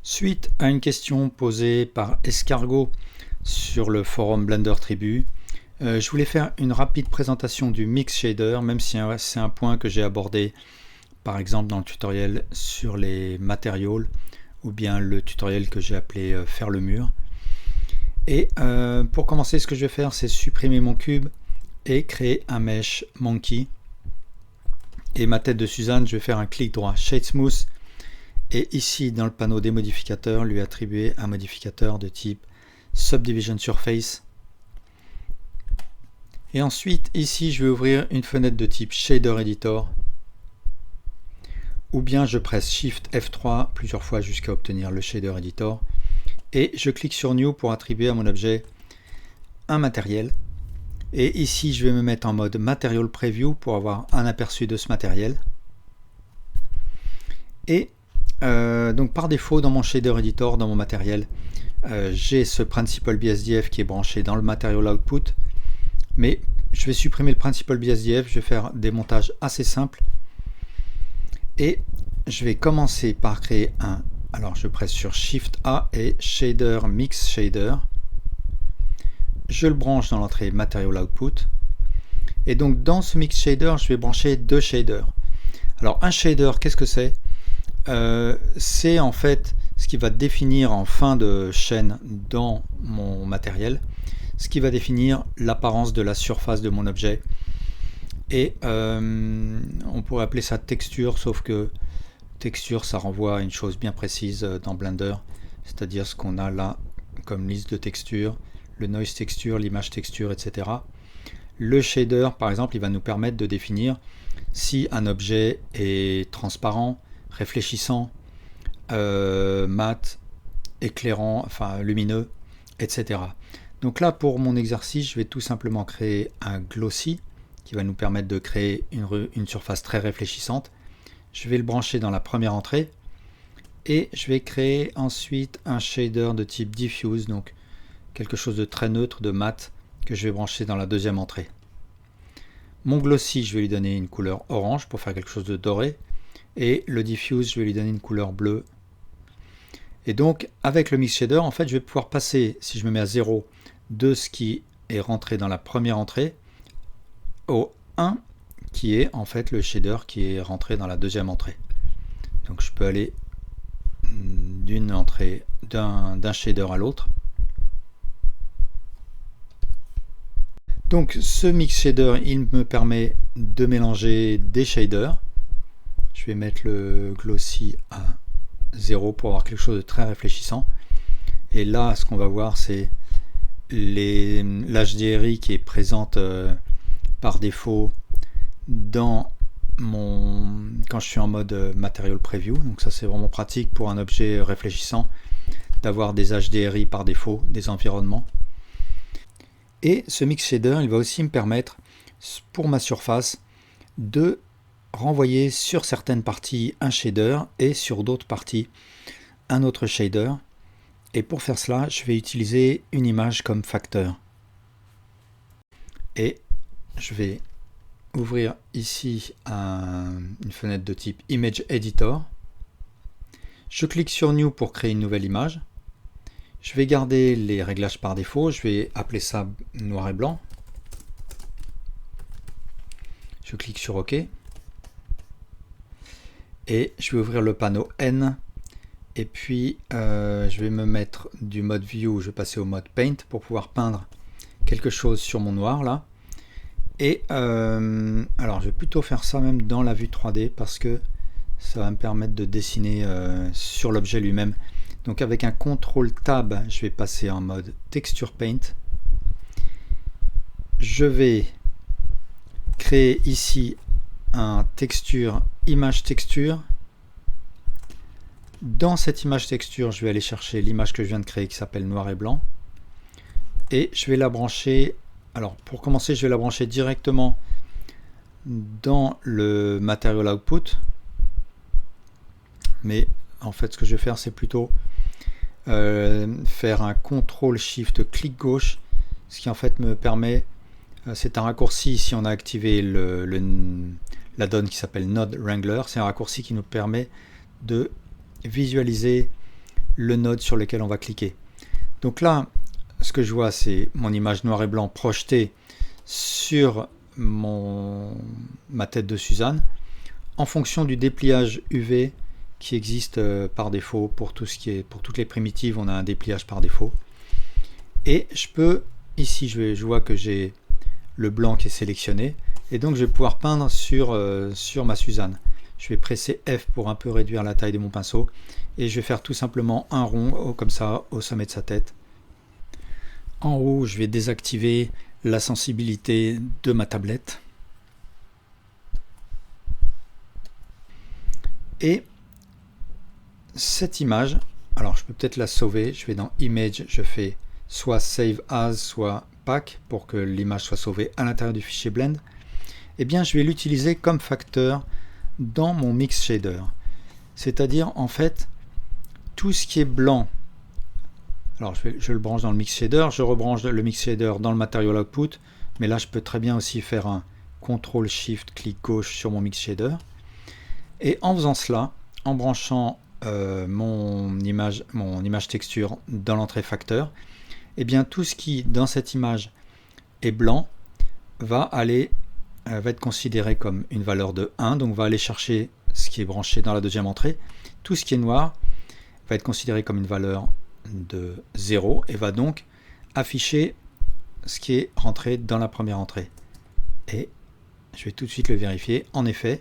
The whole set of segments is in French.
Suite à une question posée par Escargot sur le forum Blender Tribu, je voulais faire une rapide présentation du Mix Shader, même si c'est un point que j'ai abordé par exemple dans le tutoriel sur les matériaux ou bien le tutoriel que j'ai appelé faire le mur. Et pour commencer, ce que je vais faire, c'est supprimer mon cube et créer un mesh monkey. Et ma tête de Suzanne, je vais faire un clic droit Shade Smooth et ici dans le panneau des modificateurs, lui attribuer un modificateur de type Subdivision Surface. Et ensuite ici je vais ouvrir une fenêtre de type Shader Editor, ou bien je presse Shift F3 plusieurs fois jusqu'à obtenir le Shader Editor et je clique sur New pour attribuer à mon objet un matériel. Et ici je vais me mettre en mode Material Preview pour avoir un aperçu de ce matériel. Et donc par défaut dans mon Shader Editor, dans mon matériel, j'ai ce Principal BSDF qui est branché dans le Material Output, mais je vais supprimer le Principal BSDF, je vais faire des montages assez simples et je vais commencer par créer un, alors je presse sur Shift A et Shader Mix Shader, je le branche dans l'entrée Material Output et donc dans ce Mix Shader je vais brancher deux shaders. Alors un shader, qu'est-ce que c'est? C'est en fait ce qui va définir en fin de chaîne dans mon matériel, ce qui va définir l'apparence de la surface de mon objet. Et on pourrait appeler ça texture, sauf que texture ça renvoie à une chose bien précise dans Blender, c'est-à-dire ce qu'on a là comme liste de textures, le noise texture, l'image texture, etc. Le shader par exemple, il va nous permettre de définir si un objet est transparent, réfléchissant, mat, éclairant, enfin lumineux, etc. Donc là pour mon exercice, je vais tout simplement créer un glossy qui va nous permettre de créer une surface très réfléchissante. Je vais le brancher dans la première entrée et je vais créer ensuite un shader de type diffuse, donc quelque chose de très neutre, de mat, que je vais brancher dans la deuxième entrée. Mon glossy, je vais lui donner une couleur orange pour faire quelque chose de doré. Et le diffuse, je vais lui donner une couleur bleue. Et donc, avec le Mix Shader, en fait, je vais pouvoir passer, si je me mets à 0, de ce qui est rentré dans la première entrée au 1, qui est en fait le shader qui est rentré dans la deuxième entrée. Donc, je peux aller d'une entrée, d'un shader à l'autre. Donc, ce Mix Shader, il me permet de mélanger des shaders. Je vais mettre le glossy à 0 pour avoir quelque chose de très réfléchissant. Et là, ce qu'on va voir, c'est l'HDRI qui est présente par défaut dans quand je suis en mode Material Preview. Donc ça, c'est vraiment pratique pour un objet réfléchissant d'avoir des HDRI par défaut, des environnements. Et ce Mix Shader, il va aussi me permettre, pour ma surface, de renvoyer sur certaines parties un shader et sur d'autres parties un autre shader. Et pour faire cela, je vais utiliser une image comme facteur. Et je vais ouvrir ici une fenêtre de type Image Editor. Je clique sur New pour créer une nouvelle image. Je vais garder les réglages par défaut. Je vais appeler ça noir et blanc. Je clique sur OK. Et je vais ouvrir le panneau N et puis je vais me mettre du mode View, je vais passer au mode Paint pour pouvoir peindre quelque chose sur mon noir là. Et alors je vais plutôt faire ça même dans la vue 3D parce que ça va me permettre de dessiner sur l'objet lui-même. Donc avec un CTRL Tab, je vais passer en mode Texture Paint. Je vais créer ici un texture, image texture. Dans cette image texture, je vais aller chercher l'image que je viens de créer qui s'appelle noir et blanc. Et je vais la brancher, alors pour commencer, je vais la brancher directement dans le Material Output. Mais en fait, ce que je vais faire, c'est plutôt faire un CTRL SHIFT clic gauche ce qui en fait me permet, c'est un raccourci si on a activé la donne qui s'appelle Node Wrangler, c'est un raccourci qui nous permet de visualiser le node sur lequel on va cliquer. Donc là, ce que je vois, c'est mon image noir et blanc projetée sur ma tête de Suzanne en fonction du dépliage UV qui existe par défaut pour toutes les primitives. On a un dépliage par défaut. Et je peux, ici, je vois que j'ai le blanc qui est sélectionné, et donc je vais pouvoir peindre sur ma Suzanne. Je vais presser F pour un peu réduire la taille de mon pinceau, et je vais faire tout simplement un rond comme ça au sommet de sa tête. En haut, je vais désactiver la sensibilité de ma tablette. Et cette image, alors je peux peut-être la sauver, je vais dans Image, je fais soit Save As, soit Pack pour que l'image soit sauvée à l'intérieur du fichier Blend. Eh bien, je vais l'utiliser comme facteur dans mon Mix Shader. C'est-à-dire, en fait, tout ce qui est blanc, alors je le branche dans le Mix Shader, je rebranche le Mix Shader dans le Material Output, mais là, je peux très bien aussi faire un CTRL-SHIFT, clic gauche sur mon Mix Shader. Et en faisant cela, en branchant mon image texture dans l'entrée facteur, eh bien tout ce qui dans cette image est blanc va être considéré comme une valeur de 1, donc va aller chercher ce qui est branché dans la deuxième entrée. Tout ce qui est noir va être considéré comme une valeur de 0 et va donc afficher ce qui est rentré dans la première entrée. Et je vais tout de suite le vérifier. En effet,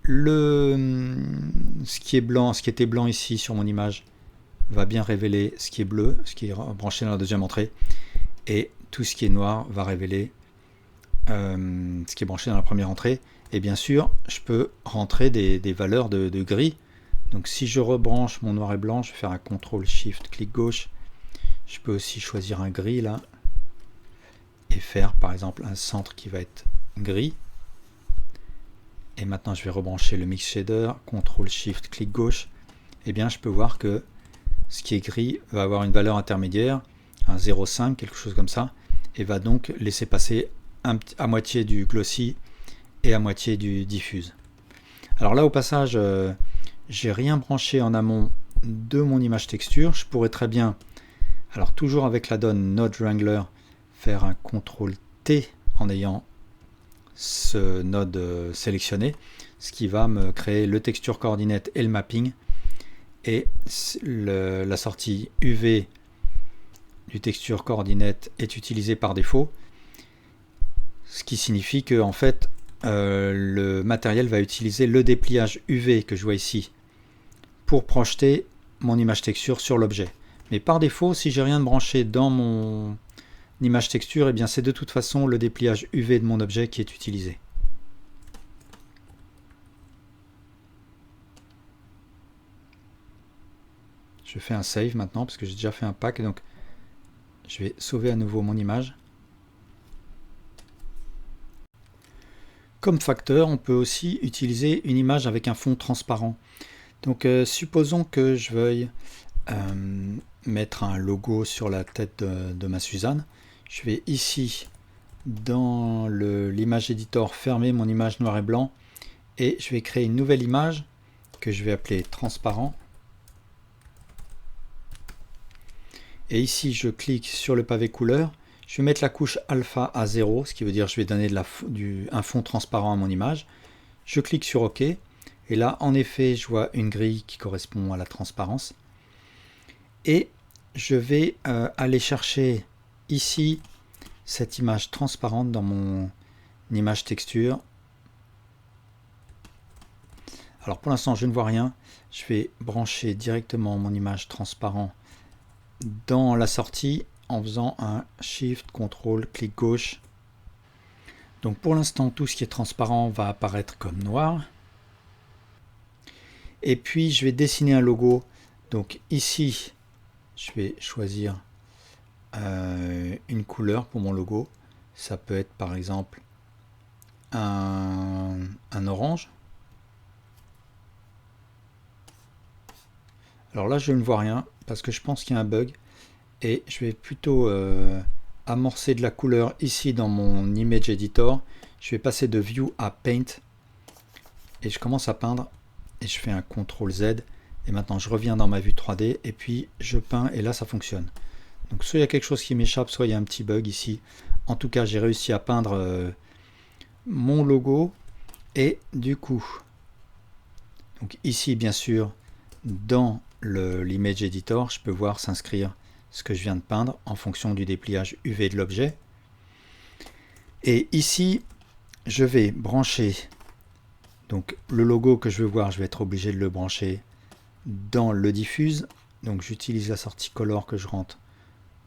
ce qui était blanc ici sur mon image va bien révéler ce qui est bleu, ce qui est branché dans la deuxième entrée, et tout ce qui est noir va révéler ce qui est branché dans la première entrée. Et bien sûr, je peux rentrer des valeurs de gris. Donc si je rebranche mon noir et blanc, je vais faire un CTRL-SHIFT, clic gauche. Je peux aussi choisir un gris là, et faire par exemple un centre qui va être gris. Et maintenant je vais rebrancher le Mix Shader, CTRL-SHIFT, clic gauche. Et bien je peux voir que ce qui est gris va avoir une valeur intermédiaire, un 0,5, quelque chose comme ça, et va donc laisser passer à moitié du glossy et à moitié du diffuse. Alors là au passage, j'ai rien branché en amont de mon image texture. Je pourrais très bien, alors toujours avec la donne Node Wrangler, faire un CTRL-T en ayant ce node sélectionné, ce qui va me créer le texture coordinate et le mapping, et la sortie UV du texture coordinate est utilisée par défaut, ce qui signifie que en fait le matériel va utiliser le dépliage UV que je vois ici pour projeter mon image texture sur l'objet. Mais par défaut, si j'ai rien de branché dans mon image texture, et bien c'est de toute façon le dépliage UV de mon objet qui est utilisé. Je fais un save maintenant parce que j'ai déjà fait un pack, donc je vais sauver à nouveau mon image. Comme facteur, on peut aussi utiliser une image avec un fond transparent. Donc supposons que je veuille mettre un logo sur la tête de ma Suzanne. Je vais ici dans l'image editor fermer mon image noir et blanc et je vais créer une nouvelle image que je vais appeler transparent. Et ici je clique sur le pavé couleur, je vais mettre la couche alpha à 0, ce qui veut dire que je vais donner un fond transparent à mon image. Je clique sur OK et là en effet je vois une grille qui correspond à la transparence. Et je vais aller chercher ici cette image transparente dans mon image texture. Alors pour l'instant je ne vois rien, je vais brancher directement mon image transparent dans la sortie en faisant un Shift, CTRL, clic gauche. Donc pour l'instant tout ce qui est transparent va apparaître comme noir. Et puis je vais dessiner un logo. Donc ici je vais choisir une couleur pour mon logo. Ça peut être par exemple un orange. Alors là je ne vois rien parce que je pense qu'il y a un bug et je vais plutôt amorcer de la couleur ici dans mon Image Editor. Je vais passer de View à Paint et je commence à peindre et je fais un CTRL Z et maintenant je reviens dans ma vue 3D et puis je peins et là ça fonctionne. Donc soit il y a quelque chose qui m'échappe, soit il y a un petit bug ici. En tout cas, j'ai réussi à peindre mon logo et du coup, donc ici bien sûr, dans l'Image Editor, je peux voir s'inscrire ce que je viens de peindre en fonction du dépliage UV de l'objet. Et ici, je vais brancher donc le logo que je veux voir, je vais être obligé de le brancher dans le diffuse. Donc j'utilise la sortie color que je rentre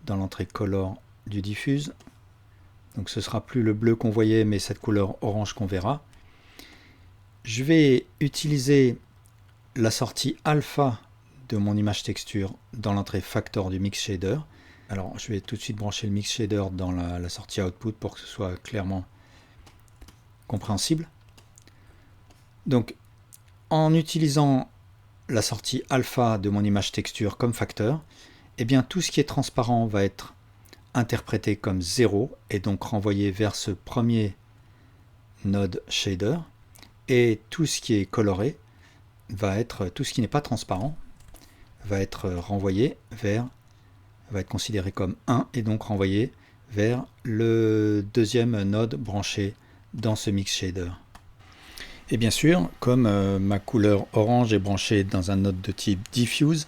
dans l'entrée color du diffuse. Donc ce sera plus le bleu qu'on voyait, mais cette couleur orange qu'on verra. Je vais utiliser la sortie alpha de mon image texture dans l'entrée factor du mix shader. Alors je vais tout de suite brancher le mix shader dans la sortie output pour que ce soit clairement compréhensible. Donc en utilisant la sortie alpha de mon image texture comme facteur, eh bien tout ce qui est transparent va être interprété comme 0 et donc renvoyé vers ce premier node shader, et tout ce qui est coloré va être, tout ce qui n'est pas transparent va être renvoyé vers, va être considéré comme 1 et donc renvoyé vers le deuxième node branché dans ce mix shader. Et bien sûr, comme ma couleur orange est branchée dans un node de type diffuse,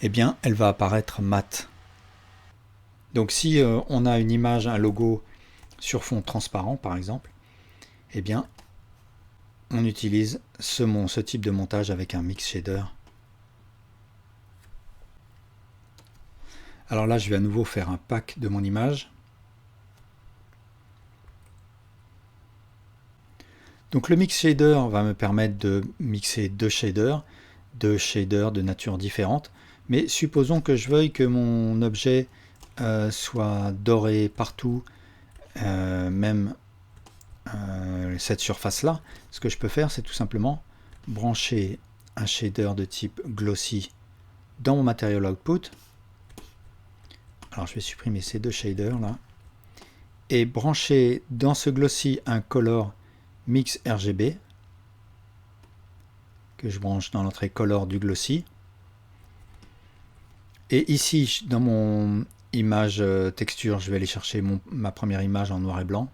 eh bien elle va apparaître mat. Donc si on a une image, un logo sur fond transparent par exemple, eh bien on utilise ce type de montage avec un mix shader. Alors là je vais à nouveau faire un pack de mon image. Donc le mix shader va me permettre de mixer deux shaders de nature différente, mais supposons que je veuille que mon objet soit doré partout, même cette surface là. Ce que je peux faire, c'est tout simplement brancher un shader de type glossy dans mon material output. Alors je vais supprimer ces deux shaders là et brancher dans ce glossy un color mix RGB que je branche dans l'entrée color du glossy. Et ici dans mon image texture, je vais aller chercher ma première image en noir et blanc,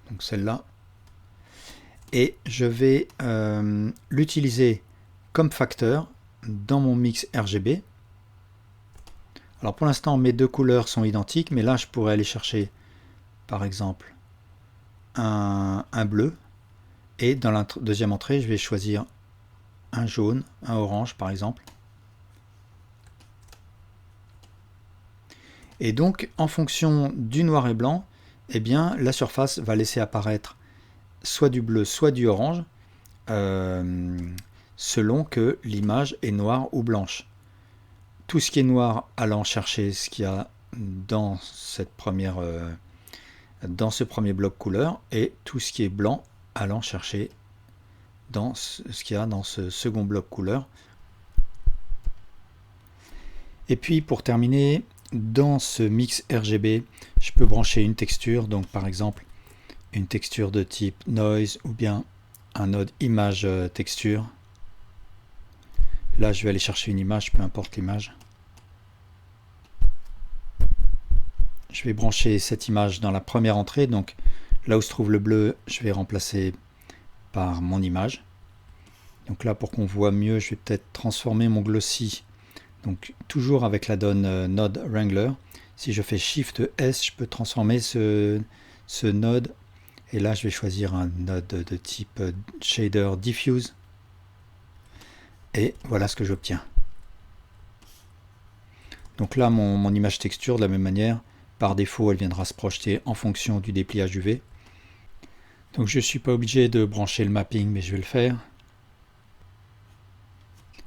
donc celle-là, et je vais l'utiliser comme facteur dans mon mix RGB. Alors pour l'instant mes deux couleurs sont identiques, mais là je pourrais aller chercher par exemple un bleu, et dans la deuxième entrée je vais choisir un jaune, un orange par exemple. Et donc en fonction du noir et blanc, eh bien la surface va laisser apparaître soit du bleu soit du orange, selon que l'image est noire ou blanche. Tout ce qui est noir allant chercher ce qu'il y a dans cette première dans ce premier bloc couleur, et tout ce qui est blanc allant chercher dans ce qu'il y a dans ce second bloc couleur. Et puis pour terminer, dans ce mix RGB, je peux brancher une texture, donc par exemple une texture de type noise ou bien un node image texture. Là je vais aller chercher une image, peu importe l'image. Je vais brancher cette image dans la première entrée, donc là où se trouve le bleu, je vais remplacer par mon image. Donc là pour qu'on voit mieux, je vais peut-être transformer mon glossy, donc toujours avec la donne node wrangler. Si je fais Shift S, je peux transformer ce node, et là je vais choisir un node de type shader diffuse, et voilà ce que j'obtiens. Donc là mon image texture, de la même manière, par défaut elle viendra se projeter en fonction du dépliage UV. Donc je ne suis pas obligé de brancher le mapping, mais je vais le faire.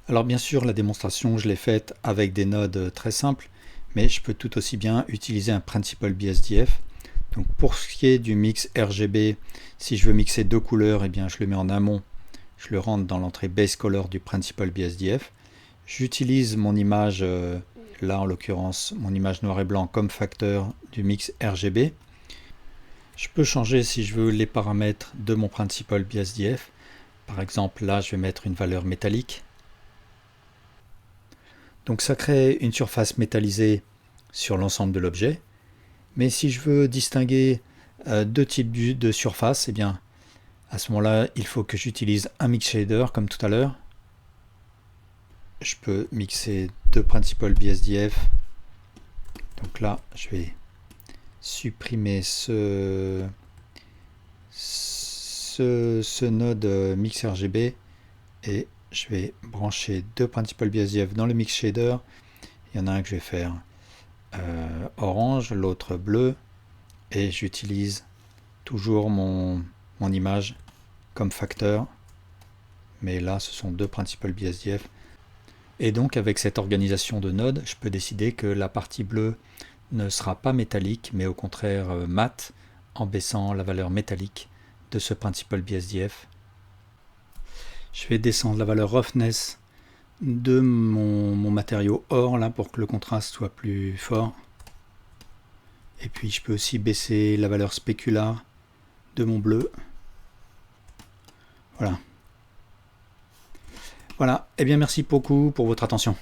Alors bien sûr la démonstration je l'ai faite avec des nodes très simples, mais je peux tout aussi bien utiliser un Principal BSDF. Donc pour ce qui est du mix RGB, si je veux mixer deux couleurs, eh bien je le mets en amont, je le rentre dans l'entrée Base Color du Principal BSDF. J'utilise mon image là en l'occurrence mon image noir et blanc comme facteur du mix RGB. Je peux changer si je veux les paramètres de mon Principal BSDF. Par exemple là je vais mettre une valeur métallique. Donc ça crée une surface métallisée sur l'ensemble de l'objet. Mais si je veux distinguer deux types de surface, eh bien à ce moment-là il faut que j'utilise un mix shader comme tout à l'heure. Je peux mixer deux Principal BSDF. Donc là je vais supprimer ce node mix RGB et je vais brancher deux Principal BSDF dans le mix shader. Il y en a un que je vais faire orange, l'autre bleu, et j'utilise toujours mon image comme facteur, mais là ce sont deux Principal BSDF. Et donc avec cette organisation de nodes, je peux décider que la partie bleue ne sera pas métallique, mais au contraire mat, en baissant la valeur métallique de ce Principal BSDF. Je vais descendre la valeur roughness de mon matériau or là pour que le contraste soit plus fort. Et puis je peux aussi baisser la valeur specular de mon bleu. Voilà. Voilà. Eh bien merci beaucoup pour votre attention.